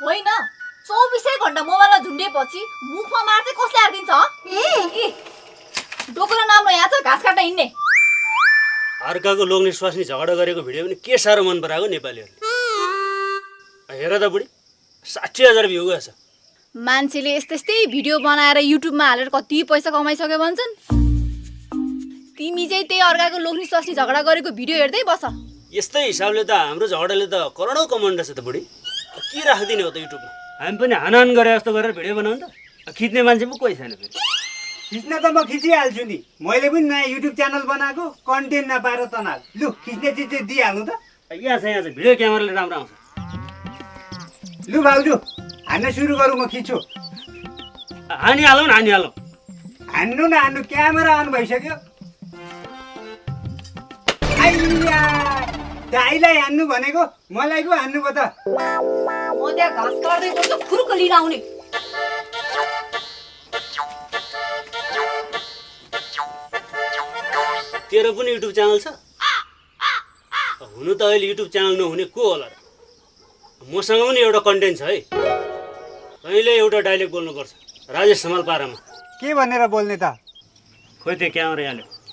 होइन 24 घण्टा मोबाइलमा झुन्डेपछि मुखमा मार चाहिँ कसले हारिदिन्छ डोको र नाम यहाँ छ घाँस काट्न हिँड्ने अर्काको लोग्ने स्वास्नी झगडा गरेको भिडियो पनि के साह्रो मन पराएको नेपालीहरूले हेर त बुढी 60,000 भ्यू गएछ मान्छेले यस्तै भिडियो बनाएर युट्युबमा हालेर कति पैसा कमाइसक्यो भन्छन् तिमी चाहिँ त्यही अर्काको लोग्ने स्वास्नी झगडा गरेको भिडियो हेर्दै बस यस्तै हिसाबले त हाम्रो झगडाले त करोडौँ कमाउनु रहेछ त बुढी के राखिदिने हो त युट्युबमा हामी पनि हानहान गरे जस्तो गरेर भिडियो बनाउनु त खिच्ने मान्छे पो कोही छैन फेरि खिच्न त म खिचिहाल्छु नि मैले पनि नयाँ युट्युब च्यानल बनाएको कन्टेन्ट नपाएर तनाल लु खिच्ने चिज चाहिँ दिइहाल्नु त यहाँ छ भिडियो क्यामेराले राम्रो आउँछ लु भाउजू हान्न सुरु गरौँ म खिच्छु हानिहालौँ हान्नु न हान्नु क्यामेरा अन भइसक्यो आइया दाइलाई हान्नु भनेको मलाई पो हान्नु पो त म त्यहाँ घाँस काट्दै गएको फुरुक्क लिन आउने तेरो पनि युट्युब च्यानल छ हुनु त अहिले युट्युब च्यानल नहुने को होला र मसँग पनि एउटा कन्टेन्ट छ है तैँले एउटा डाइलेक्ट बोल्नुपर्छ राजेश समाल पारामा के भनेर बोल्ने त खोइ त्यो क्यामेरा हाल्यो